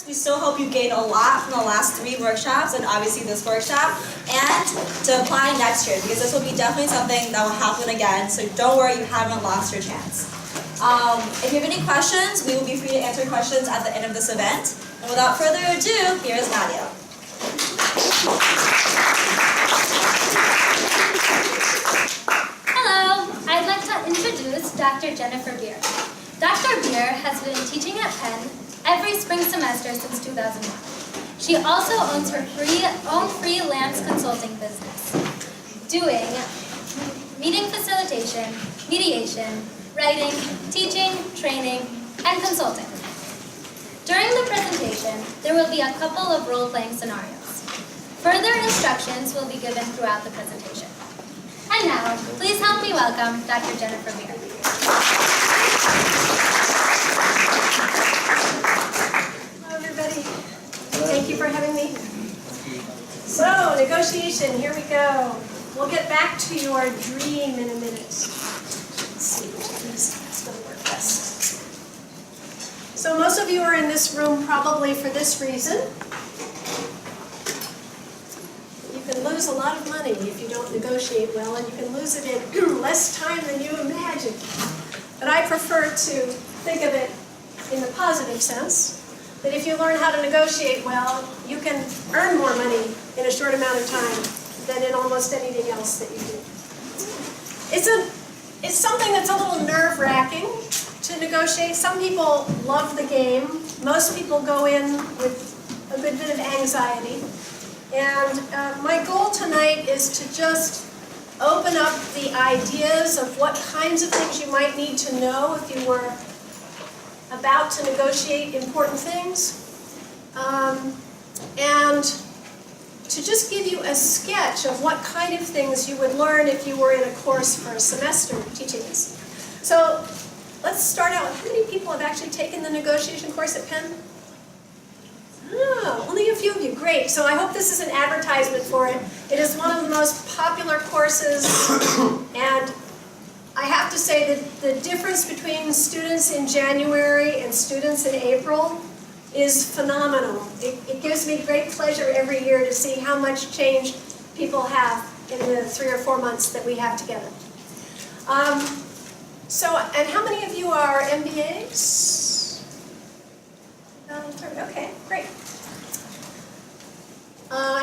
We still hope you gained a lot from the last 3 workshops and obviously this workshop, and to apply next year, because this will be definitely something that will happen again, so don't worry, you haven't lost your chance. If you have any questions, we will be free to answer questions at the end of this event. And without further ado, here is Nadia. Hello, I'd like to introduce Dr. Jennifer Beer. Dr. Beer has been teaching at Penn every spring semester since 2001. She also owns her own freelance consulting business, doing meeting facilitation, mediation, writing, teaching, training, and consulting. During the presentation, there will be a couple of role-playing scenarios. Further instructions will be given throughout the presentation. And now, please help me welcome Dr. Jennifer Beer. Hello, everybody. Thank you for having me. So, negotiation, here we go. We'll get back to your dream in a minute. Let's see which of these is going to work best. So, most of you are in this room probably for this reason. You can lose a lot of money if you don't negotiate well, and you can lose it in less time than you imagine. But I prefer to think of it in the positive sense, that if you learn how to negotiate well, you can earn more money in a short amount of time than in almost anything else that you do. It's something that's a little nerve-wracking to negotiate. Some people love the game. Most people go in with a good bit of anxiety. And my goal tonight is to just open up the ideas of what kinds of things you might need to know if you were about to negotiate important things. And to just give you a sketch of what kind of things you would learn if you were in a course for a semester teaching this. So let's start out with how many people have actually taken the negotiation course at Penn? Oh, only a few of you. Great. So I hope this is an advertisement for it. It is one of the most popular courses, and I have to say that the difference between students in January and students in April is phenomenal. It gives me great pleasure every year to see how much change people have in the 3 or 4 months that we have together. And how many of you are MBAs? Okay, great.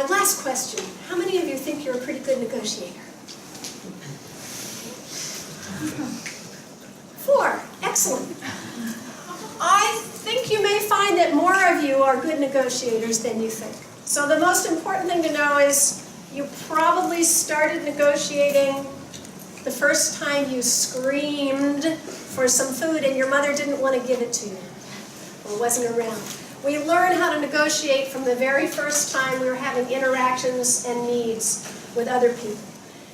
Last question. How many of you think you're a pretty good negotiator? 4. Excellent. I think you may find that more of you are good negotiators than you think. So the most important thing to know is you probably started negotiating the first time you screamed for some food and your mother didn't want to give it to you or wasn't around. We learn how to negotiate from the very first time we were having interactions and needs with other people.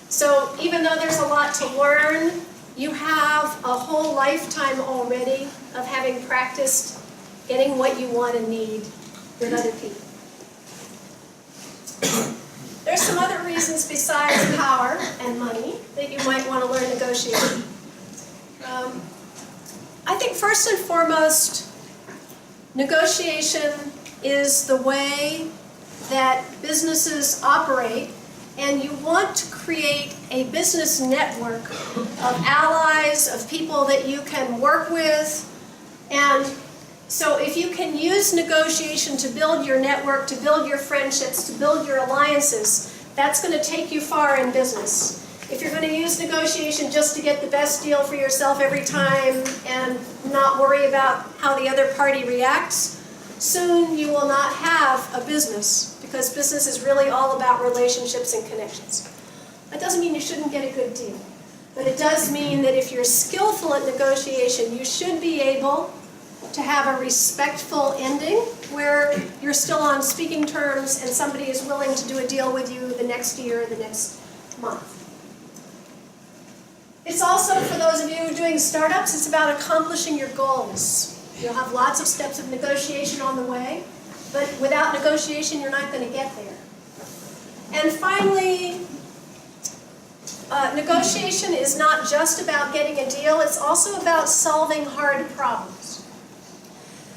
So even though there's a lot to learn, you have a whole lifetime already of having practiced getting what you want and need with other people. There's some other reasons besides power and money that you might want to learn negotiating. I think first and foremost, negotiation is the way that businesses operate, and you want to create a business network of allies, of people that you can work with. And so if you can use negotiation to build your network, to build your friendships, to build your alliances, that's going to take you far in business. If you're going to use negotiation just to get the best deal for yourself every time and not worry about how the other party reacts, soon you will not have a business, because business is really all about relationships and connections. That doesn't mean you shouldn't get a good deal, but it does mean that if you're skillful at negotiation, you should be able to have a respectful ending where you're still on speaking terms and somebody is willing to do a deal with you the next year or the next month. It's also, for those of you doing startups, it's about accomplishing your goals. You'll have lots of steps of negotiation on the way, but without negotiation, you're not going to get there. And finally, negotiation is not just about getting a deal, it's also about solving hard problems.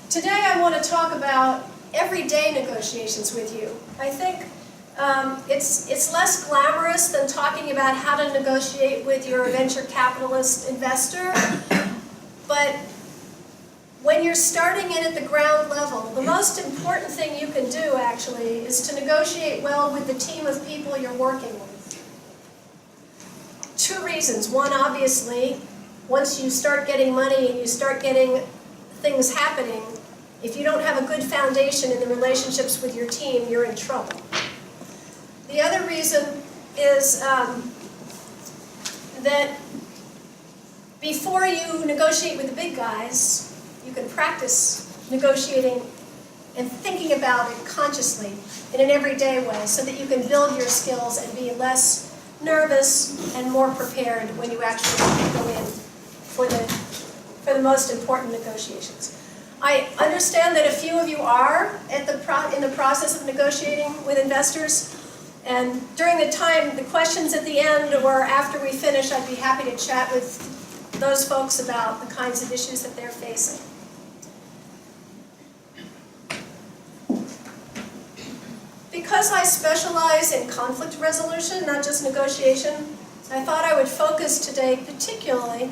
Today I want to talk about everyday negotiations with you. I think it's less glamorous than talking about how to negotiate with your venture capitalist investor, but when you're starting in at the ground level, the most important thing you can do actually is to negotiate well with the team of people you're working with. Two reasons. One, obviously, once you start getting money and you start getting things happening, if you don't have a good foundation in the relationships with your team, you're in trouble. The other reason is that before you negotiate with the big guys, you can practice negotiating and thinking about it consciously in an everyday way so that you can build your skills and be less nervous and more prepared when you actually go in for the most important negotiations. I understand that a few of you are in the process of negotiating with investors, and during the questions at the end or after we finish, I'd be happy to chat with those folks about the kinds of issues that they're facing. Because I specialize in conflict resolution, not just negotiation, I thought I would focus today particularly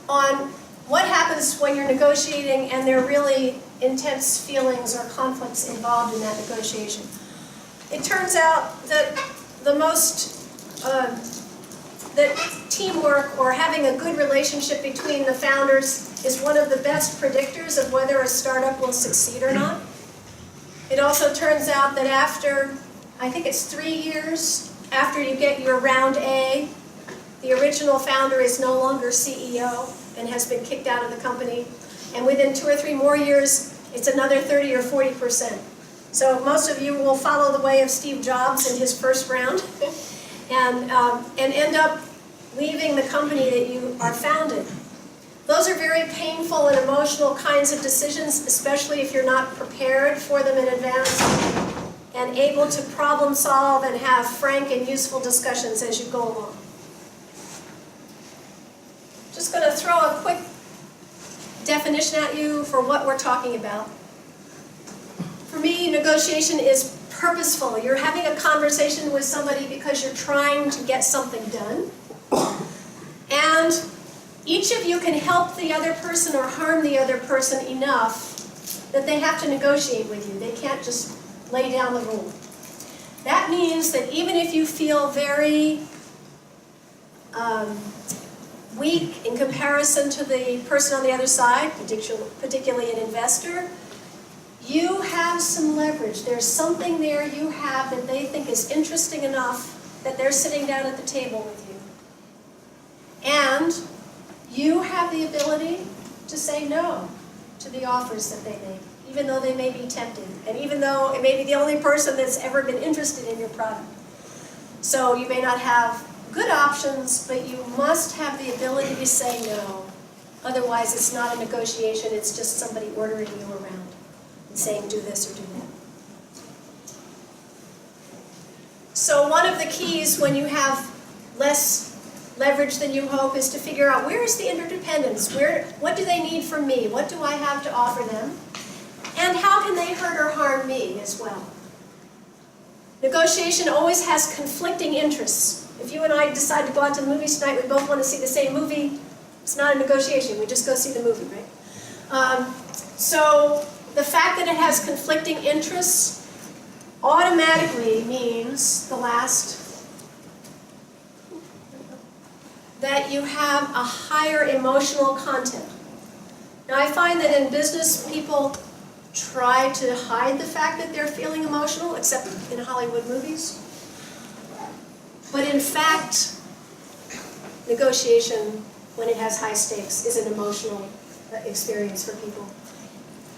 on what happens when you're negotiating and there are really intense feelings or conflicts involved in that negotiation. It turns out that that teamwork or having a good relationship between the founders is one of the best predictors of whether a startup will succeed or not. It also turns out that after, I think it's 3 years after you get your round A, the original founder is no longer CEO and has been kicked out of the company. And within 2 or 3 more years, it's another 30 or 40%. So most of you will follow the way of Steve Jobs in his first round and end up leaving the company that you are founded. Those are very painful and emotional kinds of decisions, especially if you're not prepared for them in advance and able to problem solve and have frank and useful discussions as you go along. Just going to throw a quick definition at you for what we're talking about. For me, negotiation is purposeful. You're having a conversation with somebody because you're trying to get something done. And each of you can help the other person or harm the other person enough that they have to negotiate with you. They can't just lay down the rule. That means that even if you feel very weak in comparison to the person on the other side, particularly an investor, you have some leverage. There's something there you have that they think is interesting enough that they're sitting down at the table with you. And you have the ability to say no to the offers that they make, even though they may be tempted, and even though it may be the only person that's ever been interested in your product. So you may not have good options, but you must have the ability to say no. Otherwise, it's not a negotiation, it's just somebody ordering you around and saying do this or do that. So one of the keys when you have less leverage than you hope is to figure out where is the interdependence, what do they need from me, what do I have to offer them, and how can they hurt or harm me as well. Negotiation always has conflicting interests. If you and I decide to go out to the movies tonight, we both want to see the same movie, it's not a negotiation, we just go see the movie, right? So the fact that it has conflicting interests automatically means that you have a higher emotional content. Now I find that in business people try to hide the fact that they're feeling emotional, except in Hollywood movies. But in fact, negotiation, when it has high stakes, is an emotional experience for people.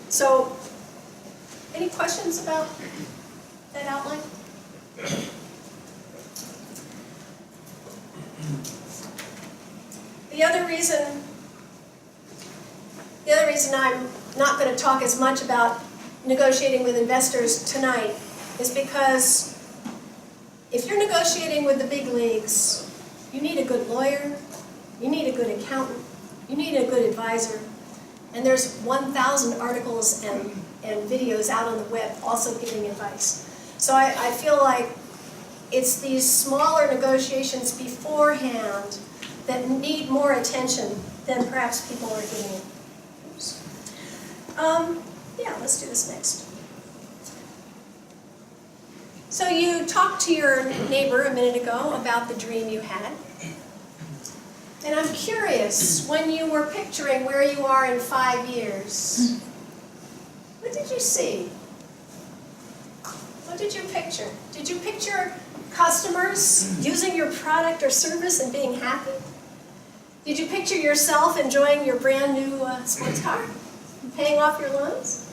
So, any questions about that outline? The other reason I'm not going to talk as much about negotiating with investors tonight is because if you're negotiating with the big leagues, you need a good lawyer, you need a good accountant, you need a good advisor, And there's 1,000 articles and videos out on the web also giving advice. So I feel like it's these smaller negotiations beforehand that need more attention than perhaps people are giving it. Oops. Yeah, let's do this next. So you talked to your neighbor a minute ago about the dream you had. And I'm curious, when you were picturing where you are in 5 years, what did you see? What did you picture? Did you picture customers using your product or service and being happy? Did you picture yourself enjoying your brand new sports car and paying off your loans?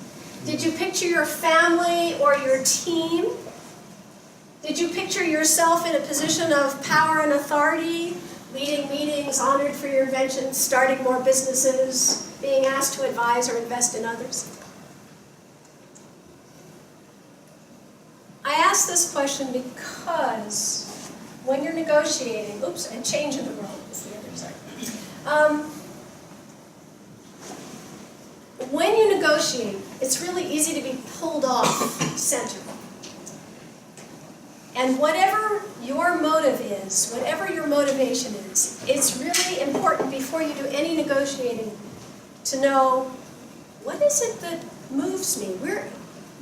Did you picture your family or your team? Did you picture yourself in a position of power and authority, leading meetings, honored for your inventions, starting more businesses, being asked to advise or invest in others? I ask this question because when you're negotiating, oops, and changing the role is the other side. When you negotiate, it's really easy to be pulled off center. And whatever your motive is, whatever your motivation is, it's really important before you do any negotiating to know, what is it that moves me?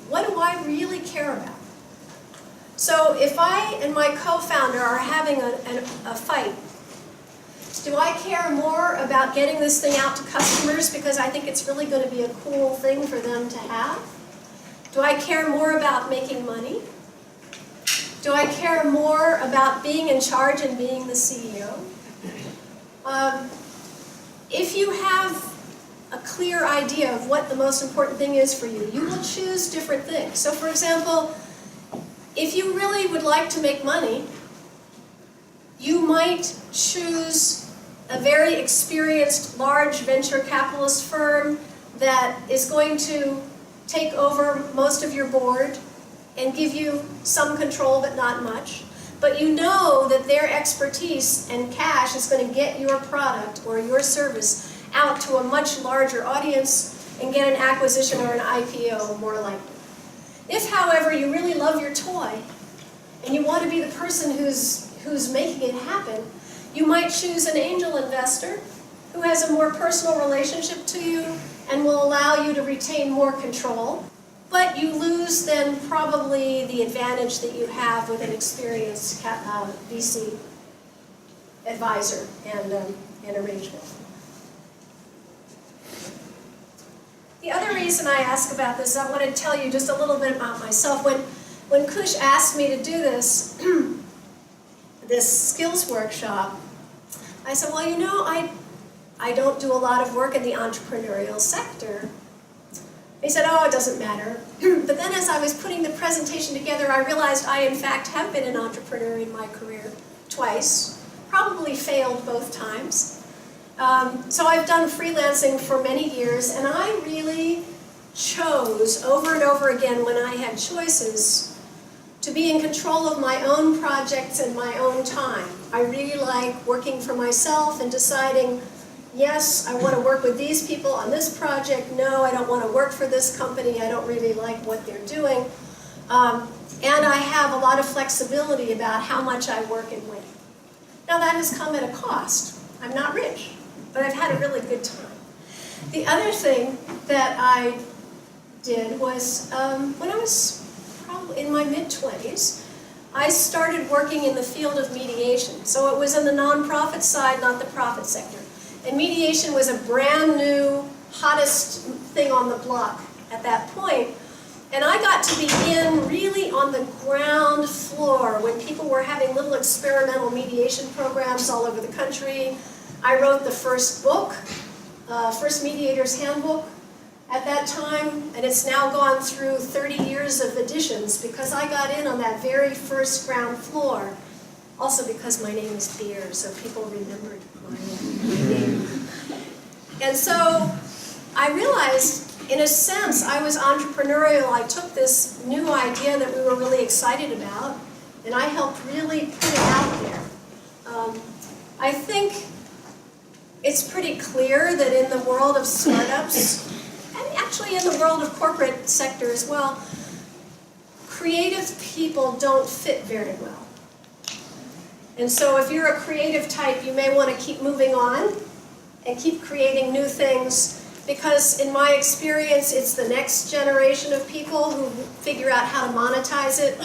What do I really care about? So if I and my co-founder are having a fight, do I care more about getting this thing out to customers because I think it's really going to be a cool thing for them to have? Do I care more about making money? Do I care more about being in charge and being the CEO? If you have a clear idea of what the most important thing is for you, you will choose different things. So for example, if you really would like to make money, you might choose a very experienced large venture capitalist firm that is going to take over most of your board and give you some control but not much. But you know that their expertise and cash is going to get your product or your service out to a much larger audience and get an acquisition or an IPO more likely. If, however, you really love your toy and you want to be the person who's making it happen, you might choose an angel investor who has a more personal relationship to you and will allow you to retain more control. But you lose then probably the advantage that you have with an experienced VC advisor and arrangement. The other reason I ask about this, I want to tell you just a little bit about myself. When Kush asked me to do this, this skills workshop, I said, well, you know, I don't do a lot of work in the entrepreneurial sector. He said, oh, it doesn't matter. But then as I was putting the presentation together, I realized I, in fact, have been an entrepreneur in my career twice, probably failed both times. So I've done freelancing for many years, and I really chose over and over again when I had choices to be in control of my own projects and my own time. I really like working for myself and deciding, yes, I want to work with these people on this project. No, I don't want to work for this company. I don't really like what they're doing. And I have a lot of flexibility about how much I work and when. Now that has come at a cost. I'm not rich, but I've had a really good time. The other thing that I did was, when I was probably in my mid-20s, I started working in the field of mediation. So it was on the nonprofit side, not the profit sector. And mediation was a brand new, hottest thing on the block at that point. And I got to be in really on the ground floor when people were having little experimental mediation programs all over the country. I wrote the first book, First Mediator's Handbook at that time, and it's now gone through 30 years of editions because I got in on that very first ground floor. Also because my name is Beer, so people remembered my name. And so I realized, in a sense, I was entrepreneurial. I took this new idea that we were really excited about, and I helped really put it out there. I think it's pretty clear that in the world of startups, and actually in the world of corporate sector as well, creative people don't fit very well. And so if you're a creative type, you may want to keep moving on and keep creating new things, because in my experience, it's the next generation of people who figure out how to monetize it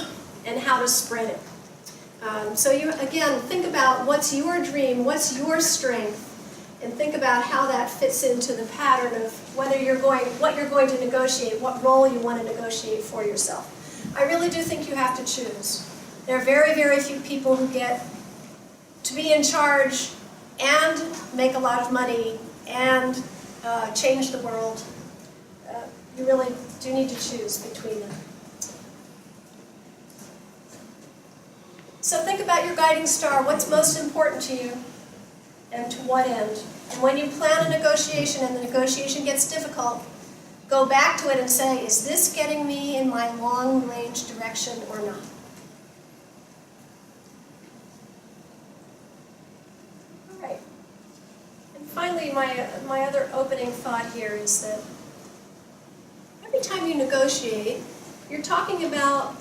and how to spread it. So you, again, think about what's your dream, what's your strength, and think about how that fits into the pattern of what you're going to negotiate, what role you want to negotiate for yourself. I really do think you have to choose. There are very, very few people who get to be in charge and make a lot of money and change the world. You really do need to choose between them. So think about your guiding star. What's most important to you and to what end? And when you plan a negotiation and the negotiation gets difficult, go back to it and say, is this getting me in my long-range direction or not? All right. And finally, my other opening thought here is that every time you negotiate, you're talking about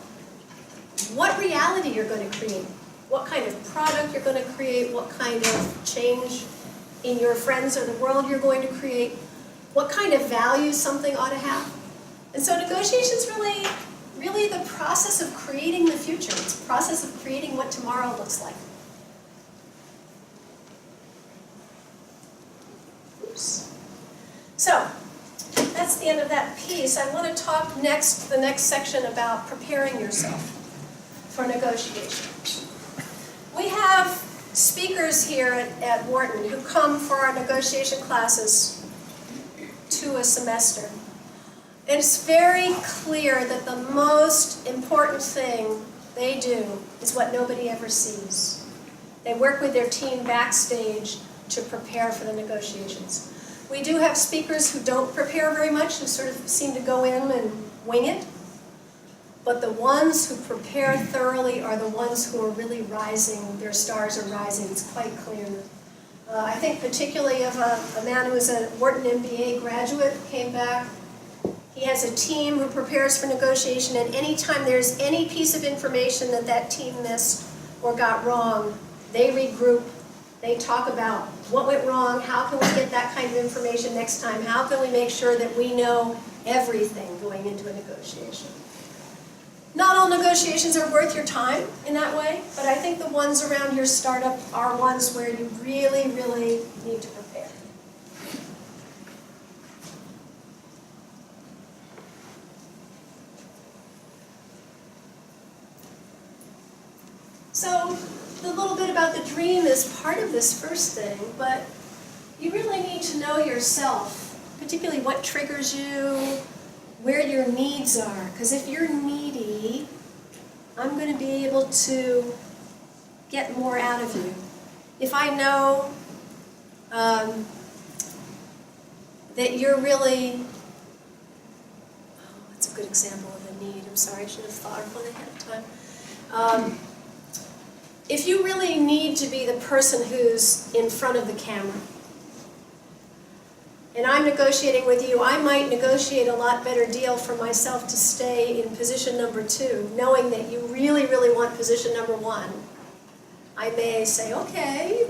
what reality you're going to create, what kind of product you're going to create, what kind of change in your friends or the world you're going to create, what kind of value something ought to have. And so negotiation is really the process of creating the future. It's a process of creating what tomorrow looks like. Oops. So that's the end of that piece. I want to talk the next section about preparing yourself for negotiation. We have speakers here at Wharton who come for our negotiation classes to a semester. It's very clear that the most important thing they do is what nobody ever sees. They work with their team backstage to prepare for the negotiations. We do have speakers who don't prepare very much, who sort of seem to go in and wing it. But the ones who prepare thoroughly are the ones who are really rising, their stars are rising, it's quite clear. I think particularly of a man who was a Wharton MBA graduate, came back. He has a team who prepares for negotiation, and anytime there's any piece of information that team missed or got wrong, they regroup, they talk about what went wrong, how can we get that kind of information next time, how can we make sure that we know everything going into a negotiation. Not all negotiations are worth your time in that way, but I think the ones around your startup are ones where you really, really need to prepare. So, the little bit about the dream is part of this first thing, but you really need to know yourself, particularly what triggers you, where your needs are. Because if you're needy, I'm going to be able to get more out of you. If I know that you're really, that's a good example of a need. I'm sorry, I should have thought of one ahead of time. If you really need to be the person who's in front of the camera, and I'm negotiating with you, I might negotiate a lot better deal for myself to stay in position number 2, knowing that you really, really want position number 1. I may say, okay, you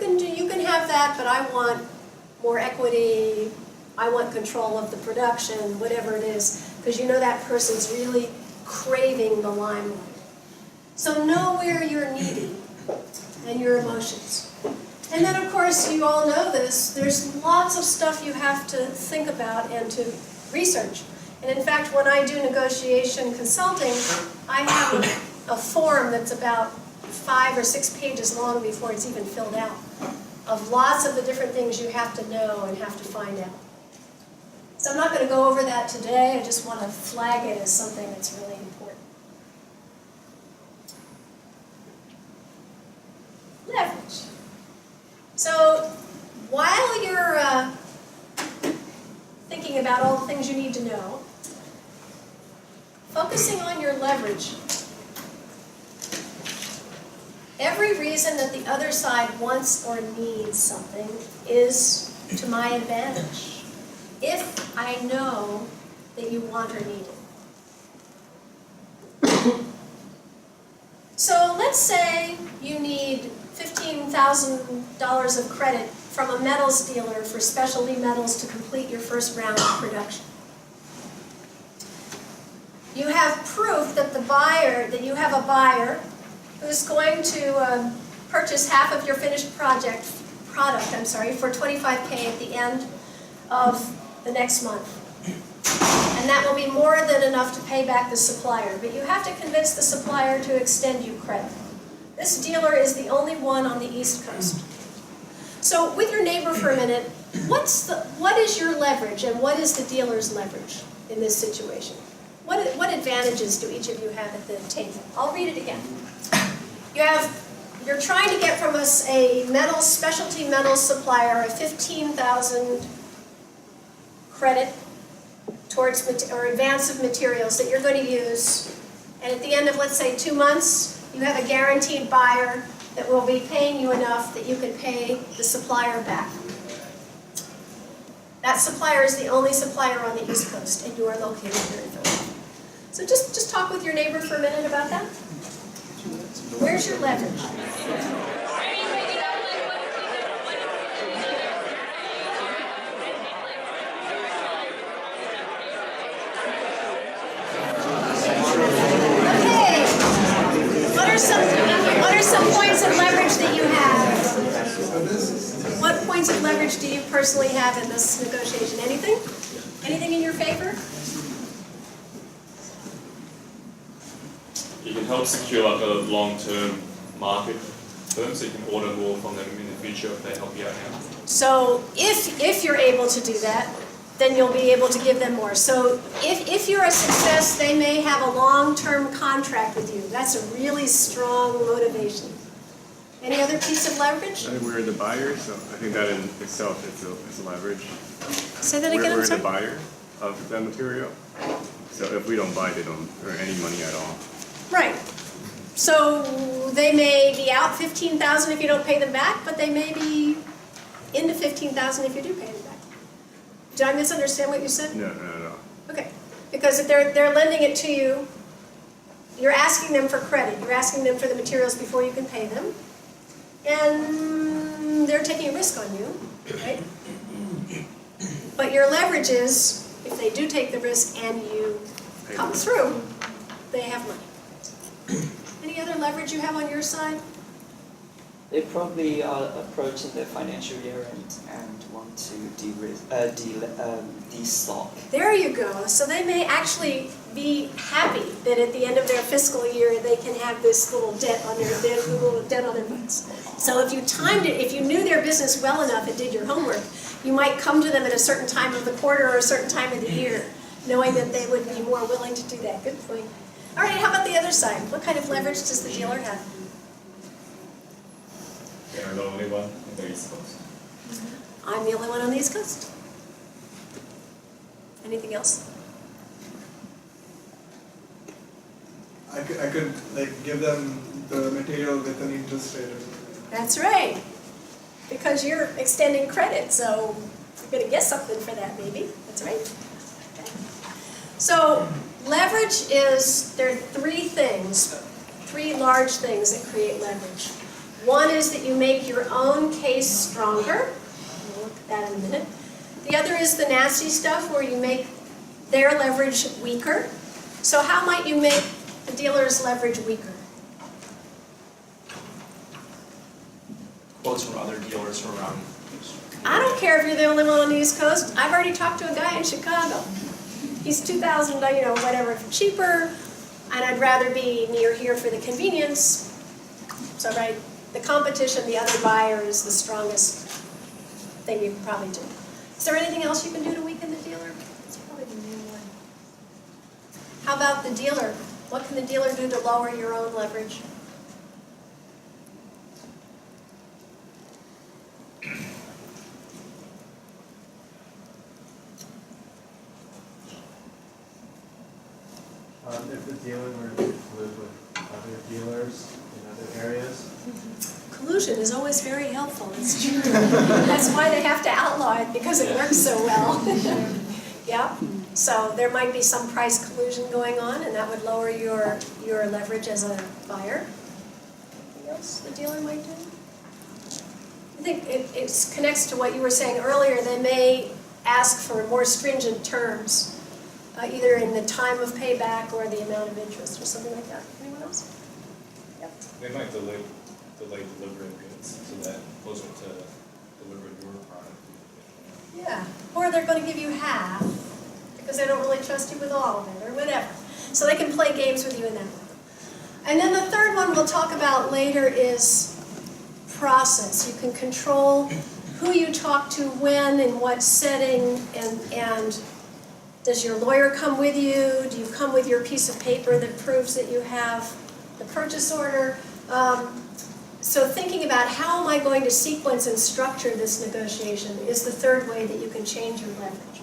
can have that, but I want more equity, I want control of the production, whatever it is, because you know that person's really craving the limelight. So know where you're needy and your emotions. And then, of course, you all know this, there's lots of stuff you have to think about and to research. And in fact, when I do negotiation consulting, I have a form that's about 5 or 6 pages long before it's even filled out, of lots of the different things you have to know and have to find out. So I'm not going to go over that today, I just want to flag it as something that's really important. Leverage. So while you're thinking about all the things you need to know, focusing on your leverage. Every reason that the other side wants or needs something is to my advantage if I know that you want or need it. So let's say you need $15,000 of credit from a metals dealer for specialty metals to complete your first round of production. You have proof that you have a buyer who's going to purchase half of your finished product for $25K at the end of the next month. And that will be more than enough to pay back the supplier, but you have to convince the supplier to extend you credit. This dealer is the only one on the East Coast. So with your neighbor for a minute, what is your leverage and what is the dealer's leverage in this situation? What advantages do each of you have at the table? I'll read it again. You're trying to get from us a specialty metals supplier a $15,000 credit towards advance of materials that you're going to use, and at the end of, let's say, 2 months, you have a guaranteed buyer that will be paying you enough that you can pay the supplier back. That supplier is the only supplier on the East Coast, and you are located here in Philadelphia. So just talk with your neighbor for a minute about that. Where's your leverage? What are some points of leverage that you have? What points of leverage do you personally have in this negotiation? Anything? Anything in your favor? You can help secure like a long-term market for them, so you can order more from them in the future if they help you out now. So if you're able to do that, then you'll be able to give them more. So if you're a success, they may have a long-term contract with you. That's a really strong motivation. Any other piece of leverage? I think we're the buyer, so I think that in itself is a leverage. Say that again, I'm We're sorry. the buyer of that material, so if we don't buy, they don't earn any money at all. Right. So they may be out $15,000 if you don't pay them back, but they may be into $15,000 if you do pay them back. Did I misunderstand what you said? No. Okay. Because if they're lending it to you, you're asking them for credit. You're asking them for the materials before you can pay them. And they're taking a risk on you, right? But your leverage is, if they do take the risk and you come through, they have money. Any other leverage you have on your side? They probably are approaching their financial year and want to de-stock. There you go. So they may actually be happy that at the end of their fiscal year they can have this little debt on their books. So if you timed it, if you knew their business well enough and did your homework, you might come to them at a certain time of the quarter or a certain time of the year, knowing that they would be more willing to do that. Good point. All right, how about the other side? What kind of leverage does the dealer have? They are the only one in the East Coast. I'm the only one on the East Coast. Anything else? I could like give them the material with an interest rate or something. That's right. Because you're extending credit, so you're going to get something for that maybe. That's right. Okay. So leverage is, there are three large things that create leverage. One is that you make your own case stronger. We'll look at that in a minute. The other is the nasty stuff where you make their leverage weaker. So how might you make the dealer's leverage weaker? Quotes from other dealers from around. I don't care if you're the only one on the East Coast. I've already talked to a guy in Chicago. He's $2,000, whatever, cheaper, and I'd rather be near here for the convenience. So, right, the competition, the other buyer is the strongest thing you can probably do. Is there anything else you can do to weaken the dealer? That's probably the main one. How about the dealer? What can the dealer do to lower your own leverage? If the dealer were to collude with other dealers in other areas? collusion is always very helpful, it's true. That's why they have to outlaw it, because it works so well. Yeah, so there might be some price collusion going on, and that would lower your leverage as a buyer. Anything else the dealer might do? I think it connects to what you were saying earlier. They may ask for more stringent terms, either in the time of payback or the amount of interest or something like that. Anyone else? Yep. They might delay delivering goods so that closer to delivering your product. Yeah, or they're going to give you half because they don't really trust you with all of it or whatever. So they can play games with you in that way. And then the third one we'll talk about later is process. You can control who you talk to, when, in what setting, and does your lawyer come with you? Do you come with your piece of paper that proves that you have the purchase order? So thinking about how am I going to sequence and structure this negotiation is the third way that you can change your leverage.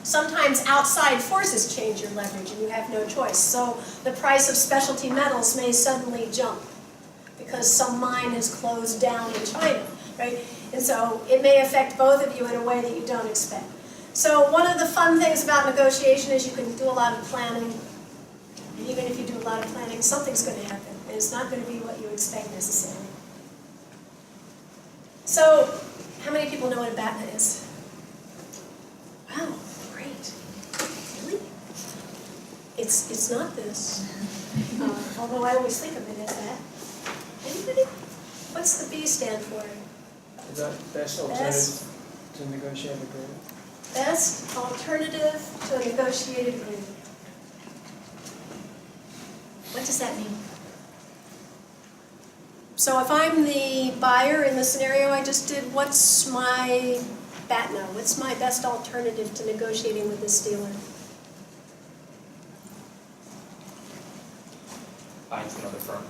Sometimes outside forces change your leverage and you have no choice. So the price of specialty metals may suddenly jump because some mine has closed down in China, right? And so it may affect both of you in a way that you don't expect. So one of the fun things about negotiation is you can do a lot of planning. And even if you do a lot of planning, something's going to happen. And it's not going to be what you expect necessarily. So, how many people know what a BATNA is? Wow, great. Really? It's not this. Although I always think of it as that. Anybody? What's the B stand for? Is that best alternative to negotiate agreement? Best alternative to a negotiated agreement. What does that mean? So if I'm the buyer in the scenario I just did, what's my BATNA? What's my best alternative to negotiating with this dealer? Buying from another firm.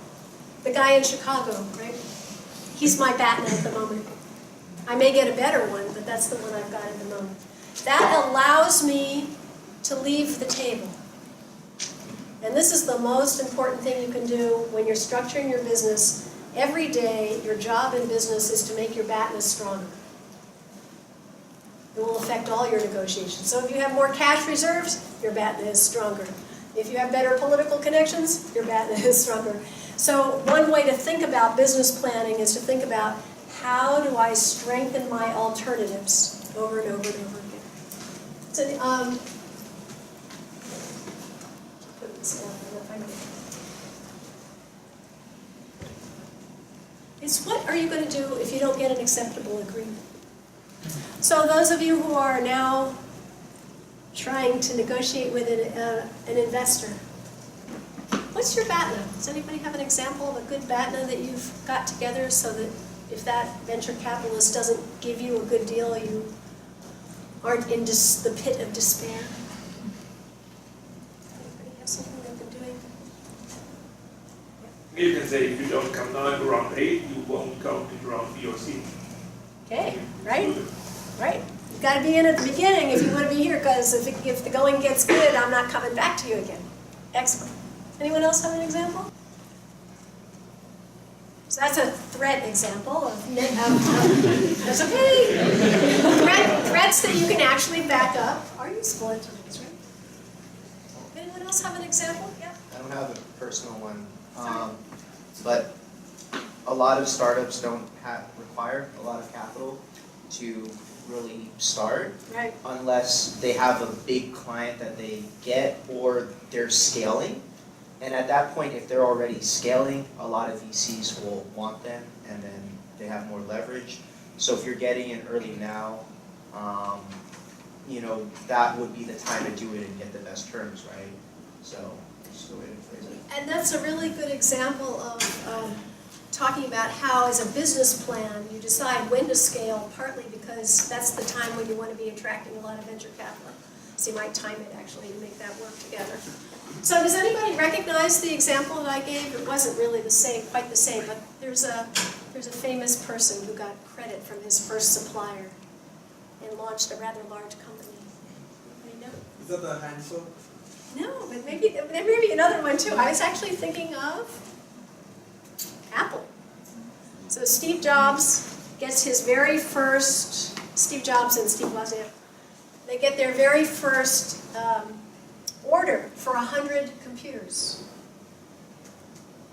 The guy in Chicago, right? He's my BATNA at the moment. I may get a better one, but that's the one I've got at the moment. That allows me to leave the table. And this is the most important thing you can do when you're structuring your business. Every day, your job in business is to make your BATNA stronger. It will affect all your negotiations. So if you have more cash reserves, your BATNA is stronger. If you have better political connections, your BATNA is stronger. So one way to think about business planning is to think about how do I strengthen my alternatives over and over and over again. So, put this down, I don't know if I can. It's what are you going to do if you don't get an acceptable agreement? So those of you who are now trying to negotiate with an investor, what's your BATNA? Does anybody have an example of a good BATNA that you've got together so that if that venture capitalist doesn't give you a good deal, you aren't in the pit of despair? Anybody have something they've been doing? You can say if you don't come down to round 8, you won't come to round B or C. Okay, right? Right. You've got to be in at the beginning if you want to be here, because if the going gets good, I'm not coming back to you again. Excellent. Anyone else have an example? So that's a threat example of that's okay. Threats that you can actually back up are useful at times, right? Anyone else have an example? Yeah. I don't have a personal one, but a lot of startups don't require a lot of capital to really start, right, unless they have a big client that they get or they're scaling. And at that point, if they're already scaling, a lot of VCs will want them, and then they have more leverage. So if you're getting in early now, you know, that would be the time to do it and get the best terms, right? So that's the way to phrase it. And that's a really good example of talking about how, as a business plan, you decide when to scale, partly because that's the time when you want to be attracting a lot of venture capital. So you might time it, actually, to make that work together. So does anybody recognize the example that I gave? It wasn't really quite the same, but there's a famous person who got credit from his first supplier and launched a rather large company. Anybody know? Is that the hand soap? No, but maybe there may be another one too. I was actually thinking of Apple. So Steve Jobs gets his very first, Steve Jobs and Steve Wozniak, they get their very first order for 100 computers.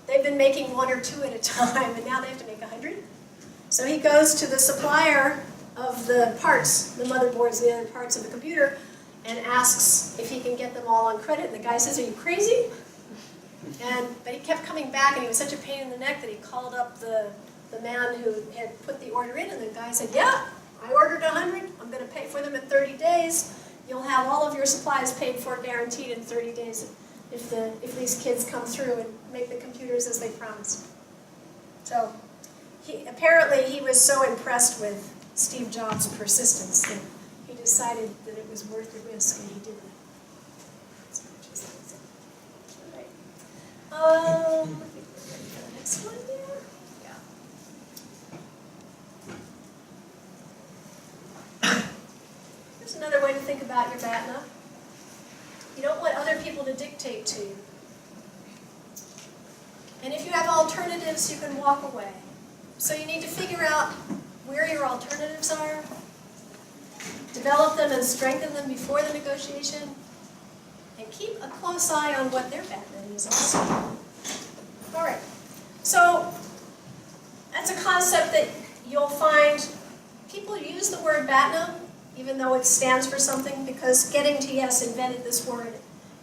They've been making 1 or 2 at a time, and now they have to make 100. So he goes to the supplier of the parts, the motherboards, the other parts of the computer, and asks if he can get them all on credit. And the guy says, "Are you crazy?" But he kept coming back, and he was such a pain in the neck that he called up the man who had put the order in, and the guy said, "Yeah, I ordered 100. I'm going to pay for them in 30 days. You'll have all of your supplies paid for, guaranteed in 30 days if these kids come through and make the computers as they promised." So apparently he was so impressed with Steve Jobs' persistence that he decided that it was worth the risk, and he did it. So just that's it. All right. I think we're ready for the next one there. Yeah. Here's another way to think about your BATNA. You don't want other people to dictate to you. And if you have alternatives, you can walk away. So you need to figure out where your alternatives are, develop them and strengthen them before the negotiation, and keep a close eye on what their BATNA is also. All right, so that's a concept that you'll find people use the word BATNA, even though it stands for something, because Getting to Yes invented this word,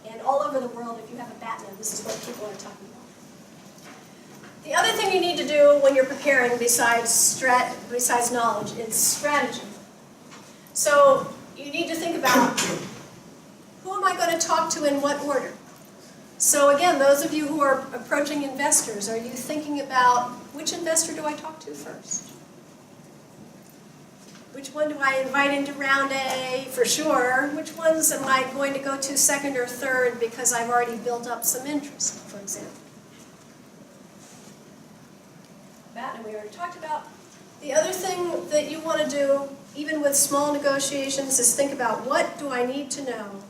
and all over the world, if you have a BATNA, this is what people are talking about. The other thing you need to do when you're preparing, besides knowledge, is strategy. So you need to think about, who am I going to talk to in what order? So again, those of you who are approaching investors, are you thinking about, which investor do I talk to first? Which one do I invite into round A for sure? Which ones am I going to go to second or third because I've already built up some interest, for example? That, and we already talked about. The other thing that you want to do, even with small negotiations, is think about, what do I need to know?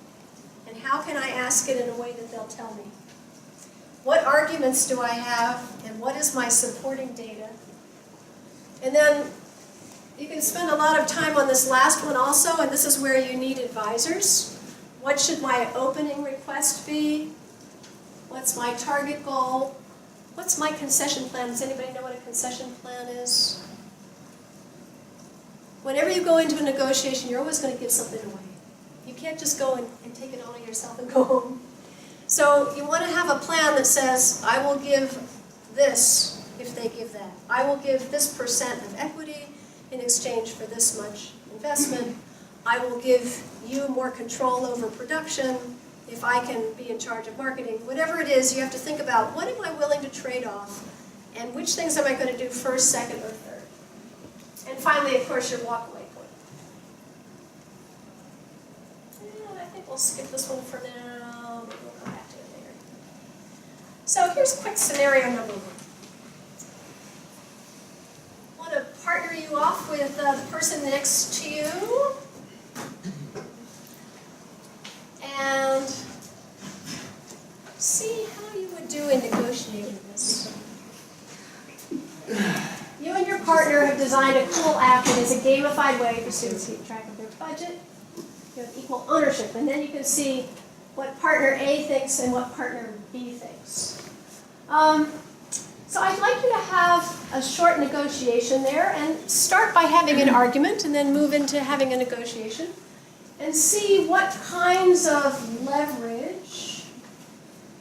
And how can I ask it in a way that they'll tell me? What arguments do I have, and what is my supporting data? And then you can spend a lot of time on this last one also, and this is where you need advisors. What should my opening request be? What's my target goal? What's my concession plan? Does anybody know what a concession plan is? Whenever you go into a negotiation, you're always going to give something away. You can't just go and take it all to yourself and go home. So you want to have a plan that says, I will give this if they give that. I will give this % of equity in exchange for this much investment. I will give you more control over production if I can be in charge of marketing. Whatever it is, you have to think about, what am I willing to trade off? And which things am I going to do first, second, or third? And finally, of course, your walkaway point. And I think we'll skip this one for now, but we'll come back to it later. So here's quick scenario number 1. I want to partner you off with the person next to you. And see how you would do in negotiating this. You and your partner have designed a cool app that is a gamified way for students to keep track of their budget. You have equal ownership, and then you can see what partner A thinks and what partner B thinks. So I'd like you to have a short negotiation there, and start by having an argument, and then move into having a negotiation. And see what kinds of leverage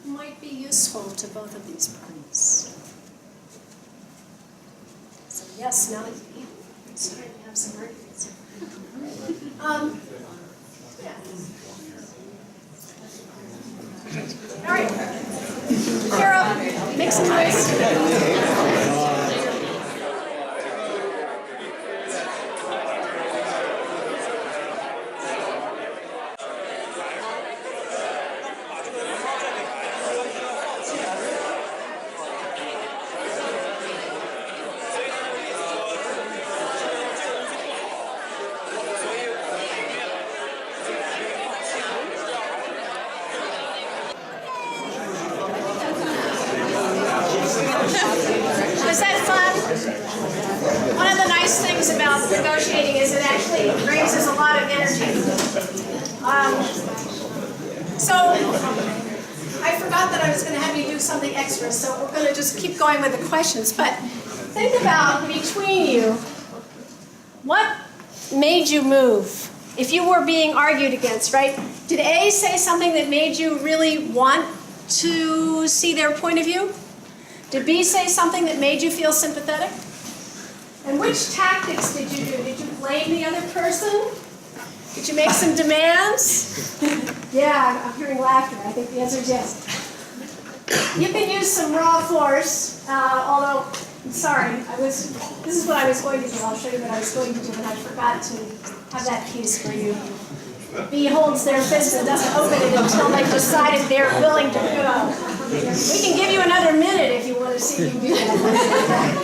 might be useful to both of these parties. So yes, now that you're starting to have some arguments. Yeah. All right. Carol, make some noise. So I forgot that I was going to have you do something extra, so we're going to just keep going with the questions. But think about, between you, what made you move? If you were being argued against, right? Did A say something that made you really want to see their point of view? Did B say something that made you feel sympathetic? And which tactics did you do? Did you blame the other person? Did you make some demands? Yeah, I'm hearing laughter. I think the answer is yes. You can use some raw force, although, I'm sorry, this is what I was going to do. I'll show you what I was going to do, and I forgot to have that piece for you. B holds their fist and doesn't open it until they've decided they're willing to go. We can give you another minute if you want to see you do that.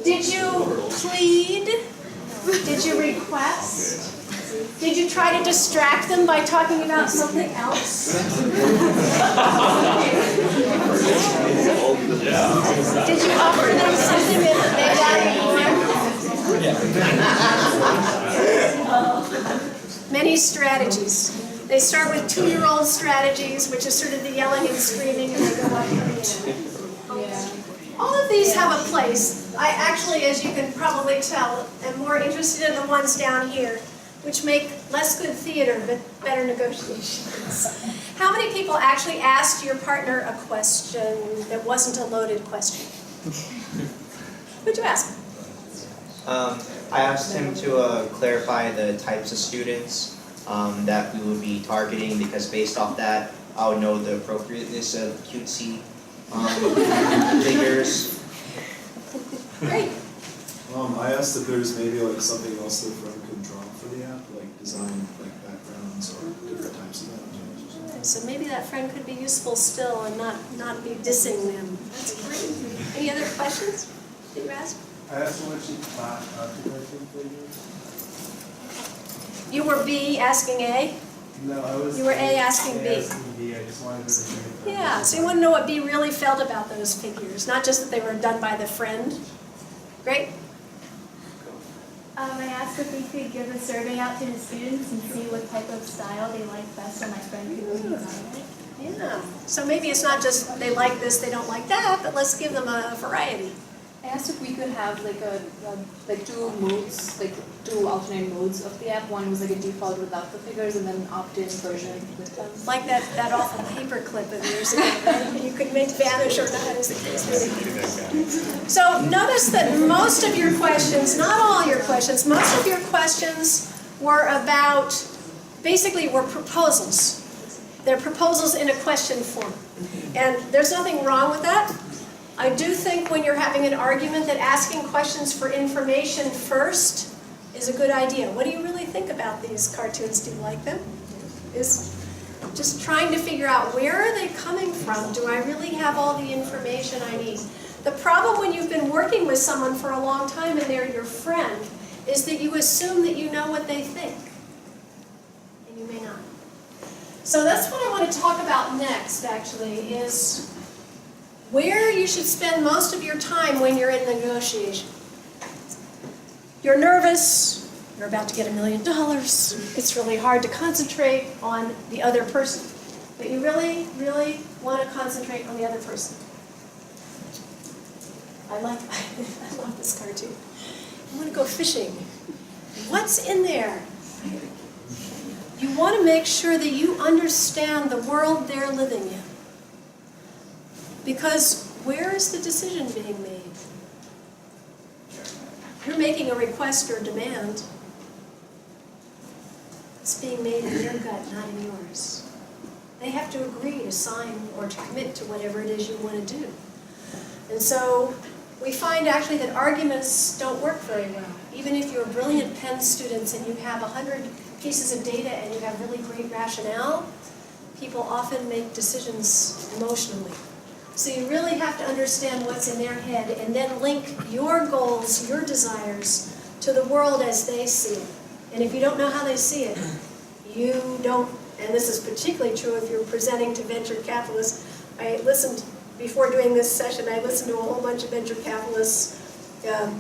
Did you plead? Did you request? Did you try to distract them by talking about something else? Did you offer them something that made that many strategies. They start with 2-year-old strategies, which is sort of the yelling and screaming, and they go up from there. All of these have a place. I actually, as you can probably tell, am more interested in the ones down here, which make less good theater but better negotiations. How many people actually asked your partner a question that wasn't a loaded question? What'd you ask? I asked him to clarify the types of students that we would be targeting, because based off that, I would know the appropriateness of cutesy figures. Great. I asked if there's maybe like something else that friend could draw for the app, like design like backgrounds or different types of that. So maybe that friend could be useful still and not be dissing them. That's great. Any other questions that you asked? I asked what she thought architecture figures. You were B asking A? No, I was. You were A asking B. Asking B. I just wanted her to think about Yeah, so you want to know what B really felt about those figures, not just that they were done by the friend. Great. I asked if we could give a survey out to the students and see what type of style they like best, so my friend could really design it. Yeah, so maybe it's not just they like this, they don't like that, but let's give them a variety. I asked if we could have like two modes, like 2 alternate modes of the app. One was like a default without the figures, and then an opt-in version with them. Like that awful paper clip of yours ago, right? You could make vanish or not, as the case may be. So notice that most of your questions, not all your questions, most of your questions were about, basically were proposals. They're proposals in a question form. And there's nothing wrong with that. I do think when you're having an argument that asking questions for information first is a good idea. What do you really think about these cartoons? Do you like them? Is just trying to figure out, where are they coming from? Do I really have all the information I need? The problem when you've been working with someone for a long time and they're your friend is that you assume that you know what they think. And you may not. So that's what I want to talk about next, actually, is where you should spend most of your time when you're in negotiation. You're nervous, you're about to get $1 million, it's really hard to concentrate on the other person. But you really, really want to concentrate on the other person. I love this cartoon. I want to go fishing. What's in there? You want to make sure that you understand the world they're living in. Because where is the decision being made? You're making a request or demand. It's being made in their gut, not in yours. They have to agree to sign or to commit to whatever it is you want to do. And so we find actually that arguments don't work very well. Even if you're brilliant Penn students and you have 100 pieces of data and you have really great rationale, people often make decisions emotionally. So you really have to understand what's in their head and then link your goals, your desires, to the world as they see it. And if you don't know how they see it, you don't, and this is particularly true if you're presenting to venture capitalists. I listened, before doing this session, I listened to a whole bunch of venture capitalists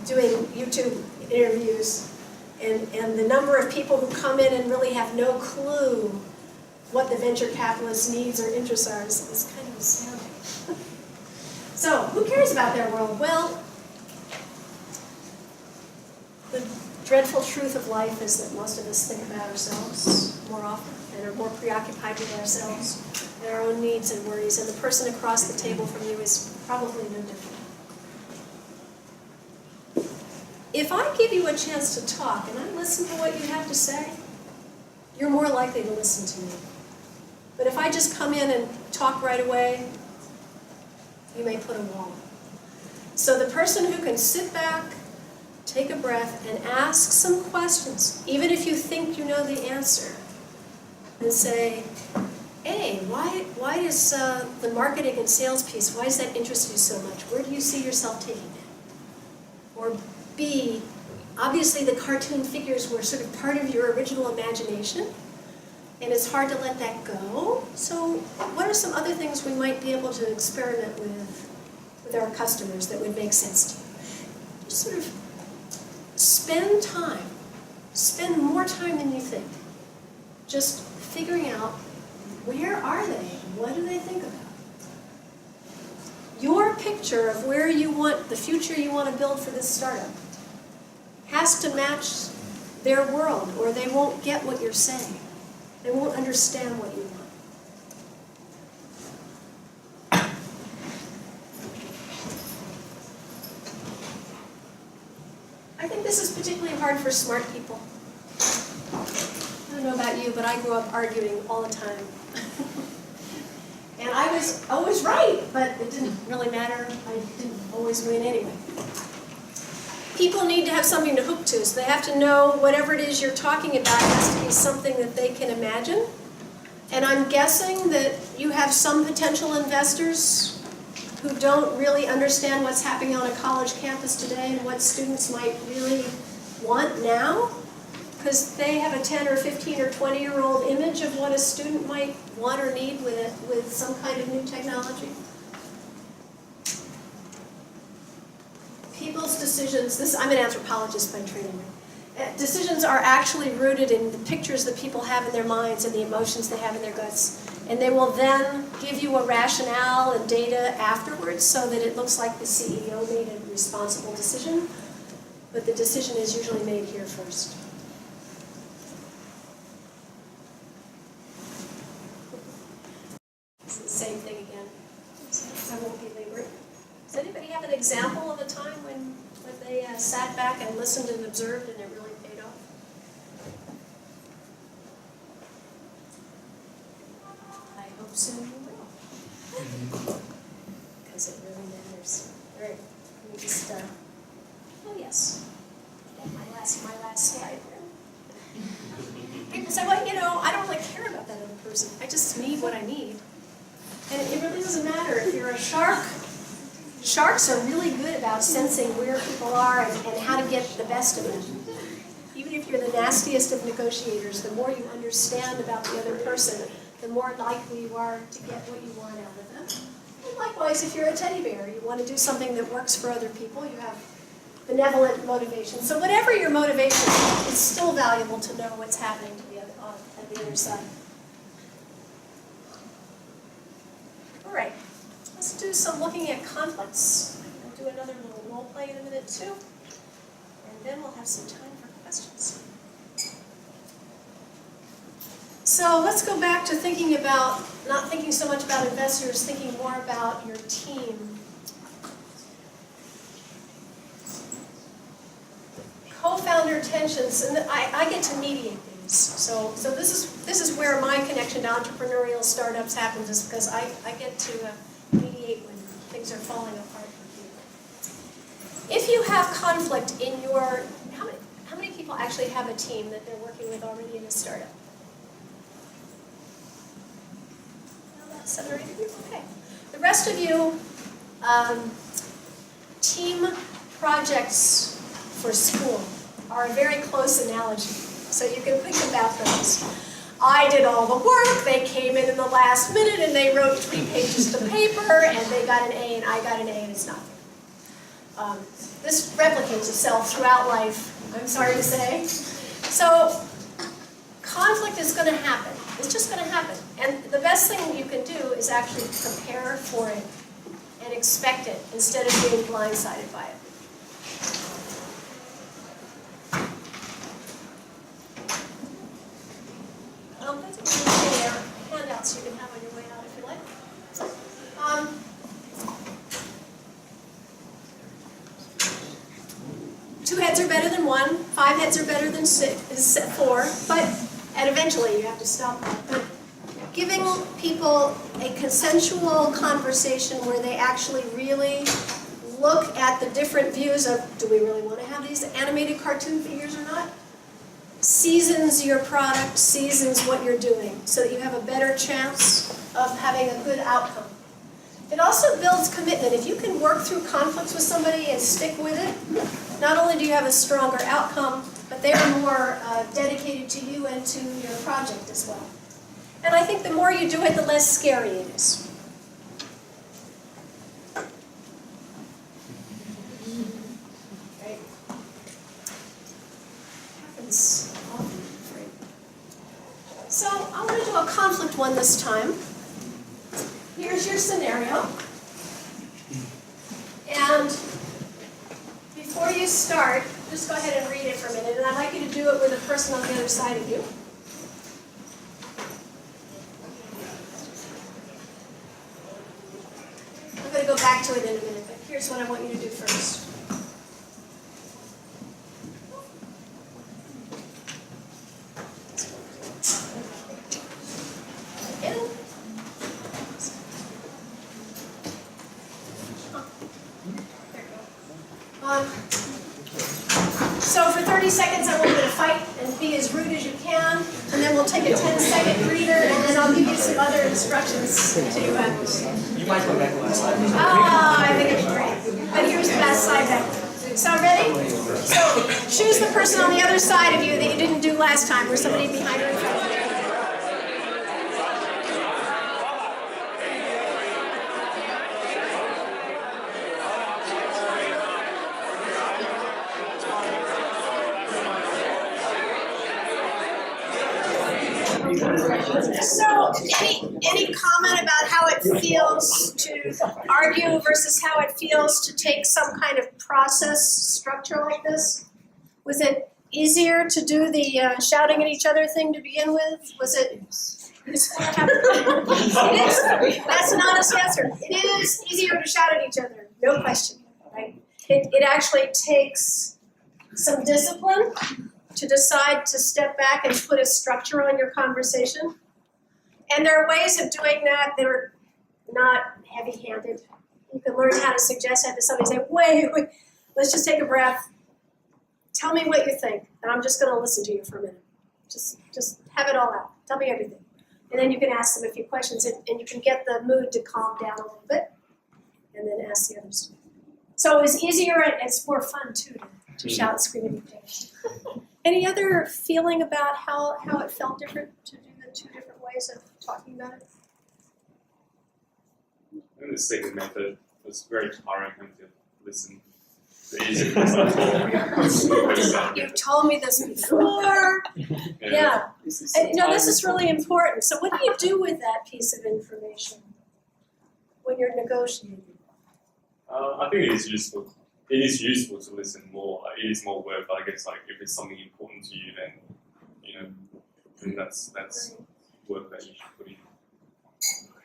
doing YouTube interviews. And the number of people who come in and really have no clue what the venture capitalist's needs or interests are is kind of astounding. So, who cares about their world? Well, the dreadful truth of life is that most of us think about ourselves more often and are more preoccupied with ourselves and our own needs and worries, and the person across the table from you is probably no different. If I give you a chance to talk and I listen to what you have to say, you're more likely to listen to me. But if I just come in and talk right away, you may put a wall up. So the person who can sit back, take a breath, and ask some questions, even if you think you know the answer, and say, A, why does the marketing and sales piece, why does that interest you so much? Where do you see yourself taking that? Or B, obviously the cartoon figures were sort of part of your original imagination, and it's hard to let that go. So what are some other things we might be able to experiment with our customers that would make sense to you? Just sort of spend time, spend more time than you think, just figuring out where are they, what do they think about? Your picture of where you want, the future you want to build for this startup has to match their world, or they won't get what you're saying. They won't understand what you want. I think this is particularly hard for smart people. I don't know about you, but I grew up arguing all the time. And I was always right, but it didn't really matter. I didn't always win anyway. People need to have something to hook to, so they have to know whatever it is you're talking about has to be something that they can imagine. And I'm guessing that you have some potential investors who don't really understand what's happening on a college campus today and what students might really want now, because they have a 10 or 15 or 20-year-old image of what a student might want or need with some kind of new technology. People's decisions, I'm an anthropologist by training. Decisions are actually rooted in the pictures that people have in their minds and the emotions they have in their guts. And they will then give you a rationale and data afterwards so that it looks like the CEO made a responsible decision. But the decision is usually made here first. It's the same thing again. I won't belabor it. Does anybody have an example of a time when they sat back and listened and observed and it really paid off? I hope soon you will. Because it really matters. All right, let me just, oh yes. My last slide here. People say, well, I don't really care about that other person. I just need what I need. And it really doesn't matter if you're a shark. Sharks are really good about sensing where people are and how to get the best of them. Even if you're the nastiest of negotiators, the more you understand about the other person, the more likely you are to get what you want out of them. And likewise, if you're a teddy bear, you want to do something that works for other people, you have benevolent motivation. So whatever your motivation, it's still valuable to know what's happening to at the other side. All right. Let's do some looking at conflicts. We'll do another little role play in a minute too. And then we'll have some time for questions. So let's go back to thinking about, not thinking so much about investors, thinking more about your team. Co-founder tensions, and I get to mediate these. So this is where my connection to entrepreneurial startups happens, is because I get to mediate when things are falling apart for people. If you have conflict in your, how many people actually have a team that they're working with already in a startup? About 7 or 8 of you? Okay. The rest of you, team projects for school are a very close analogy. So you can think about those. I did all the work, they came in the last minute and they wrote 3 pages of paper and they got an A and I got an A and it's not fair. This replicates itself throughout life, I'm sorry to say. So conflict is going to happen. It's just going to happen. And the best thing you can do is actually prepare for it and expect it instead of being blindsided by it. That's a really cool handouts you can have on your way out if you like. Two heads are better than one. 5 heads are better than 4. And eventually you have to stop that. But giving people a consensual conversation where they actually really look at the different views of, do we really want to have these animated cartoon figures or not? Seasons your product, seasons what you're doing, so that you have a better chance of having a good outcome. It also builds commitment. If you can work through conflicts with somebody and stick with it, not only do you have a stronger outcome, but they are more dedicated to you and to your project as well. And I think the more you do it, the less scary it is. Right? Happens often, right? So I want to do a conflict one this time. Here's your scenario. And before you start, just go ahead and read it for a minute, and I'd like you to do it with a person on the other side of you. I'm going to go back to it in a minute, but here's what I want you to do first. So for 30 seconds, I want you to fight and be as rude as you can, and then we'll take a 10-second breather, and then I'll give you some other instructions to You might go back last time. I think it'd be great. But here's the best side back. So ready? So choose the person on the other side of you that you didn't do last time, or somebody behind or in front of you. So, any comment about how it feels to argue versus how it feels to take some kind of process structure like this? Was it easier to do the shouting at each other thing to begin with? Was it? It is. That's an honest answer. It is easier to shout at each other, no question. Right? It actually takes some discipline to decide to step back and put a structure on your conversation. And there are ways of doing that that are not heavy-handed. You can learn how to suggest that to somebody. Say, wait, let's just take a breath. Tell me what you think, and I'm just going to listen to you for a minute. Just have it all out. Tell me everything. And then you can ask them a few questions, and you can get the mood to calm down a little bit, and then ask the others. So it's easier, and it's more fun, too, to shout and scream at each other. Any other feeling about how it felt different to do the 2 different ways of talking about it? I think the second method was very tiring having to listen. The easier You've told me this before. Yeah. And, this is really important. So what do you do with that piece of information when you're negotiating? I think it is useful. It is useful to listen more. It is more work, but I guess if it's something important to you, then then that's work that you should put in.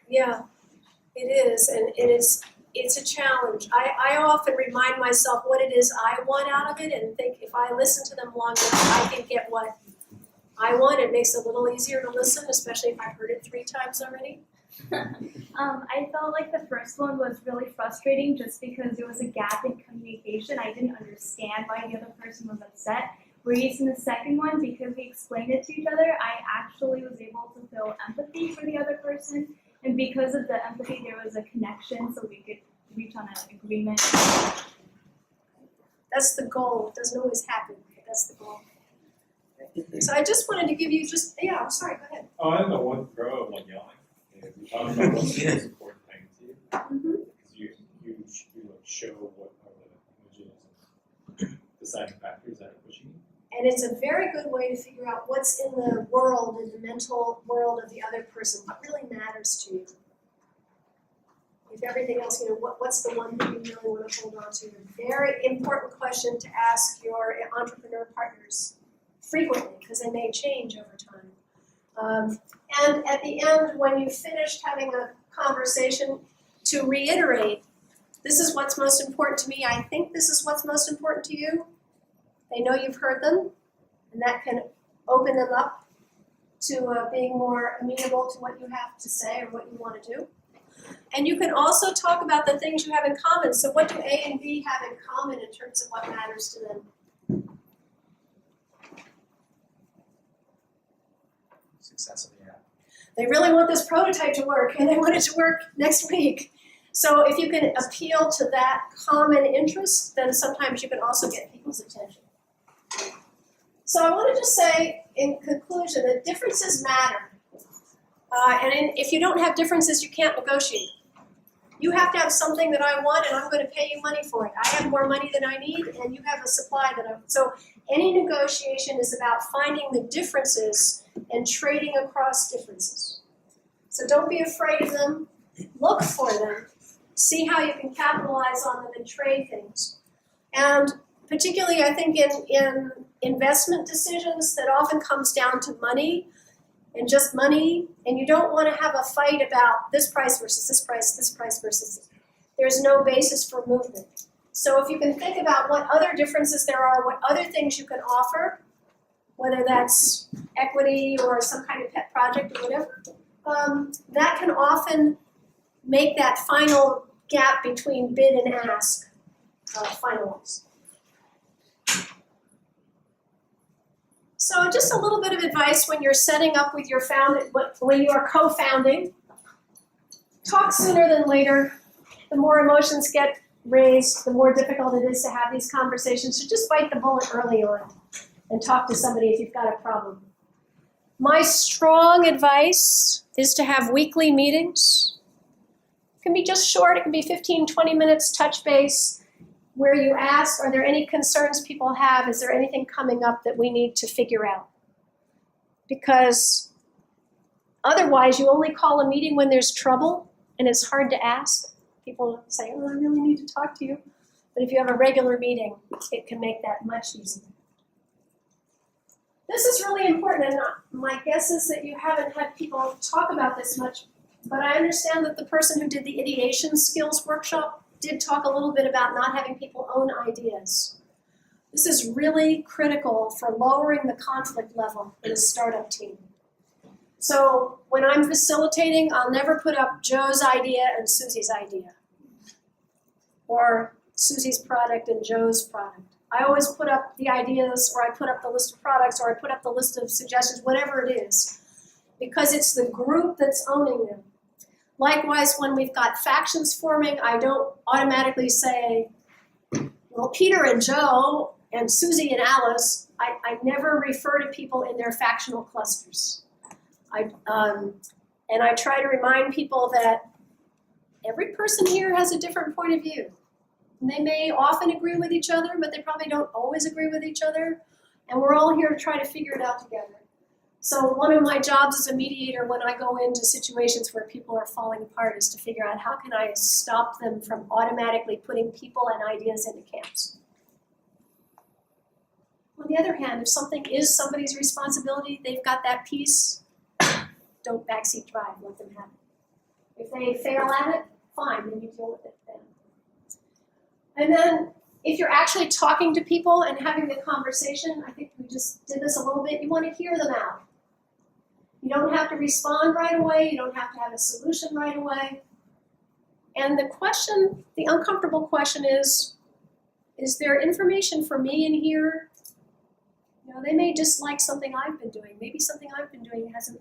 Yeah, it is, and it's a challenge. I often remind myself what it is I want out of it, and think if I listen to them long enough, I can get what I want. It makes it a little easier to listen, especially if I've heard it 3 times already. I felt like the first one was really frustrating just because there was a gap in communication. I didn't understand why the other person was upset. Whereas in the second one, because we explained it to each other, I actually was able to feel empathy for the other person. And because of the empathy, there was a connection so we could reach on an agreement. That's the goal. It doesn't always happen, but that's the goal. So I just wanted to give you I'm sorry, go ahead. Oh, I don't know one throw of yelling. We talked about what's the most important thing to you. Because you show what are the it's a very good way to figure out what's in the world, in the mental world of the other person, what really matters to you. If everything else, what's the one thing you really want to hold on to? A very important question to ask your entrepreneur partners frequently, because they may change over time. And at the end, when you've finished having a conversation, to reiterate, this is what's most important to me. I think this is what's most important to you. They know you've heard them, and that can open them up to being more amenable to what you have to say or what you want to do. And you can also talk about the things you have in common. So what do A and B have in common in terms of what matters to them? Success of the app. They really want this prototype to work, and they want it to work next week. So if you can appeal to that common interest, then sometimes you can also get people's attention. So I want to just say, in conclusion, that differences matter. If you don't have differences, you can't negotiate. You have to have something that I want, and I'm going to pay you money for it. I have more money than I need, and you have a supply that I want. So any negotiation is about finding the differences and trading across differences. So don't be afraid of them. Look for them. See how you can capitalize on them and trade things. And particularly, I think in investment decisions, that often comes down to money and just money, and you don't want to have a fight about this price versus this price versus this. There's no basis for movement. So if you can think about what other differences there are, what other things you can offer, whether that's equity or some kind of pet project or whatever, that can often make that final gap between bid and ask finalized. So just a little bit of advice when you're setting up with your when you are co-founding. Talk sooner than later. The more emotions get raised, the more difficult it is to have these conversations. So just bite the bullet early on and talk to somebody if you've got a problem. My strong advice is to have weekly meetings. It can be just short, it can be 15, 20 minutes, touch base, where you ask, are there any concerns people have? Is there anything coming up that we need to figure out? Because otherwise, you only call a meeting when there's trouble, and it's hard to ask. People say, oh, I really need to talk to you. But if you have a regular meeting, it can make that much easier. This is really important, and my guess is that you haven't had people talk about this much, but I understand that the person who did the ideation skills workshop did talk a little bit about not having people own ideas. This is really critical for lowering the conflict level in a startup team. So when I'm facilitating, I'll never put up Joe's idea and Susie's idea, or Susie's product and Joe's product. I always put up the ideas, or I put up the list of products, or I put up the list of suggestions, whatever it is, because it's the group that's owning them. Likewise, when we've got factions forming, I don't automatically say, well, Peter and Joe and Susie and Alice. I never refer to people in their factional clusters. And I try to remind people that every person here has a different point of view. And they may often agree with each other, but they probably don't always agree with each other. And we're all here to try to figure it out together. So one of my jobs as a mediator when I go into situations where people are falling apart is to figure out how can I stop them from automatically putting people and ideas into camps. On the other hand, if something is somebody's responsibility, they've got that piece, don't backseat drive, let them have it. If they fail at it, fine, then you deal with it then. And then if you're actually talking to people and having the conversation, I think we just did this a little bit, you want to hear them out. You don't have to respond right away. You don't have to have a solution right away. And the question, the uncomfortable question is there information for me in here? You know, they may dislike something I've been doing. Maybe something I've been doing isn't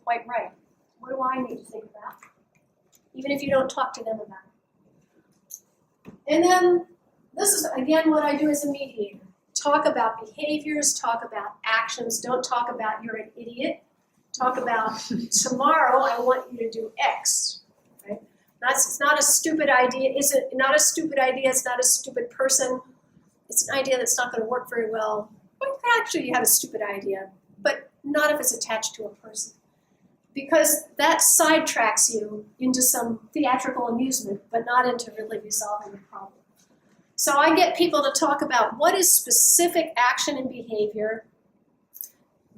quite right. What do I need to think about? Even if you don't talk to them about it. And then this is, again, what I do as a mediator. Talk about behaviors, talk about actions. Don't talk about you're an idiot. Talk about tomorrow I want you to do X. Right? It's not a stupid idea. It's not a stupid idea. It's not a stupid person. It's an idea that's not going to work very well. Well, actually, you have a stupid idea, but not if it's attached to a person. Because that sidetracks you into some theatrical amusement, but not into really resolving the problem. So I get people to talk about what is specific action and behavior.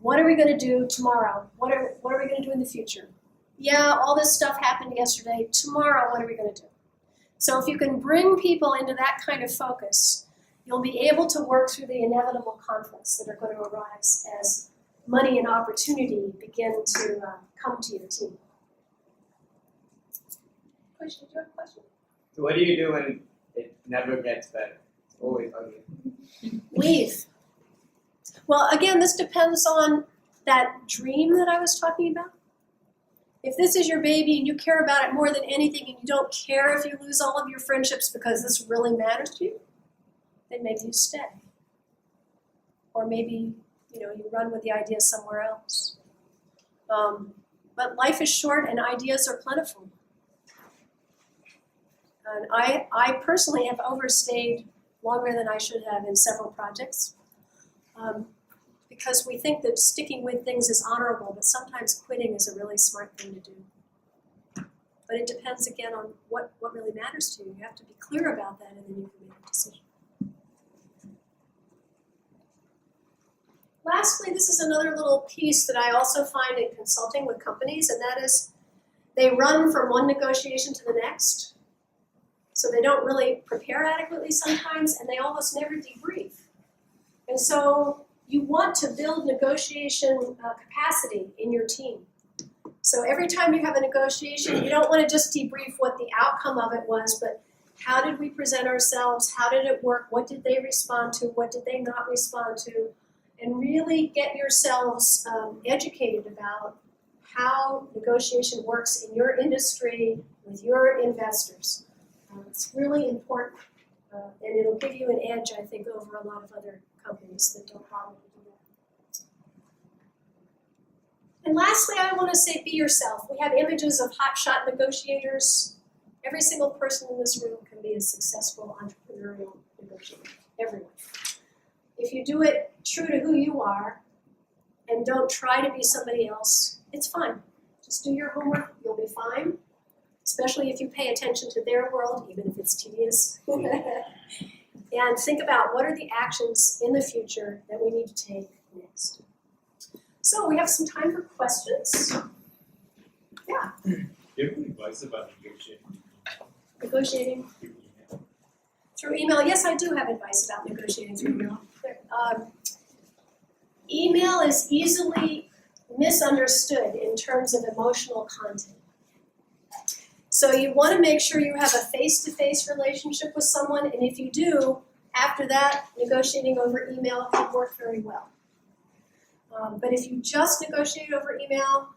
What are we going to do tomorrow? What are we going to do in the future? Yeah, all this stuff happened yesterday. Tomorrow, what are we going to do? So if you can bring people into that kind of focus, you'll be able to work through the inevitable conflicts that are going to arise as money and opportunity begin to come to your team. Question, do you have a question? So what do you do when it never gets better? It's always ugly. Leave. Well, again, this depends on that dream that I was talking about. If this is your baby and you care about it more than anything and you don't care if you lose all of your friendships because this really matters to you, then maybe you stay. Or maybe, you run with the idea somewhere else. But life is short and ideas are plentiful. And I personally have overstayed longer than I should have in several projects. Because we think that sticking with things is honorable, but sometimes quitting is a really smart thing to do. But it depends again on what really matters to you. You have to be clear about that and then you can make a decision. Lastly, this is another little piece that I also find in consulting with companies, and that is they run from one negotiation to the next. So they don't really prepare adequately sometimes, and they almost never debrief. And so you want to build negotiation capacity in your team. So every time you have a negotiation, you don't want to just debrief what the outcome of it was, but how did we present ourselves? How did it work? What did they respond to? What did they not respond to? And really get yourselves educated about how negotiation works in your industry with your investors. It's really important, and it'll give you an edge, I think, over a lot of other companies that don't bother to do that. And lastly, I want to say be yourself. We have images of hotshot negotiators. Every single person in this room can be a successful entrepreneurial negotiator, everyone. If you do it true to who you are and don't try to be somebody else, it's fine. Just do your homework, you'll be fine. Especially if you pay attention to their world, even if it's tedious. And think about what are the actions in the future that we need to take next. So we have some time for questions. Yeah. Do you have any advice about negotiating? Negotiating through email. Yes, I do have advice about negotiating through email. Email is easily misunderstood in terms of emotional content. So you want to make sure you have a face-to-face relationship with someone, and if you do, after that, negotiating over email can work very well. But if you just negotiate over email,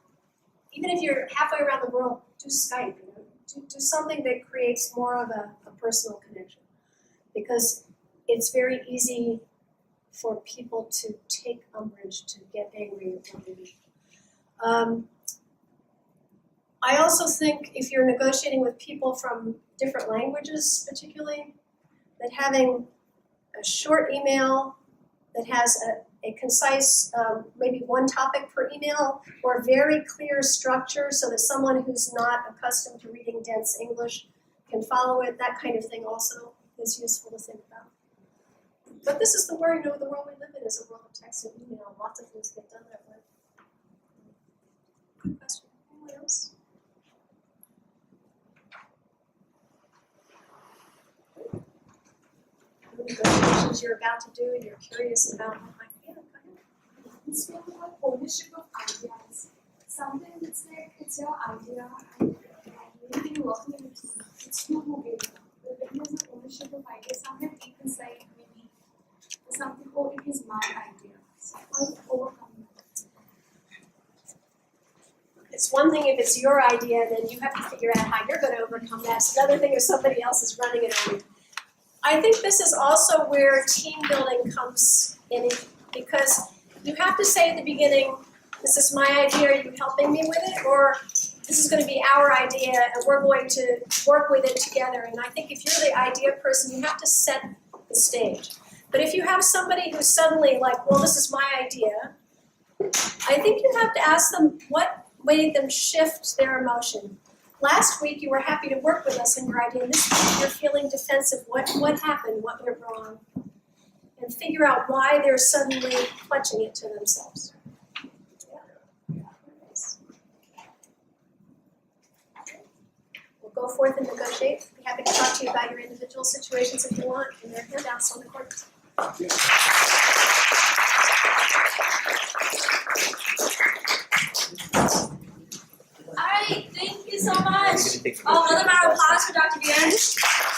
even if you're halfway around the world, do Skype. Do something that creates more of a personal connection, because it's very easy for people to take umbrage, to get angry or maybe. I also think if you're negotiating with people from different languages particularly, that having a short email that has a concise, maybe one topic per email, or very clear structure so that someone who's not accustomed to reading dense English can follow it, that kind of thing also is useful to think about. But this is the world, the world we live in is a world of text and email. Lots of things get done that way. Good question. Anyone else? Negotiations you're about to do and you're curious about. It's more about ownership of ideas. Sometimes it's like it's your idea and you've been working in it. It's you who gave it up. But when there's no ownership of ideas, sometimes people say maybe something, oh, it is my idea. So how do you overcome that? It's one thing if it's your idea, then you have to figure out how you're going to overcome that. It's another thing if somebody else is running it on you. I think this is also where team building comes in, because you have to say at the beginning, this is my idea, are you helping me with it? Or this is going to be our idea and we're going to work with it together. And I think if you're the idea person, you have to set the stage. But if you have somebody who's suddenly like, well, this is my idea, I think you have to ask them what made them shift their emotion. Last week you were happy to work with us in your idea, and this week you're feeling defensive. What happened? What went wrong? And figure out why they're suddenly clutching it to themselves. We'll go forth and negotiate. Be happy to talk to you about your individual situations if you want, and there are handouts on the corners. All right, thank you so much. Another round of applause for Dr. Bian.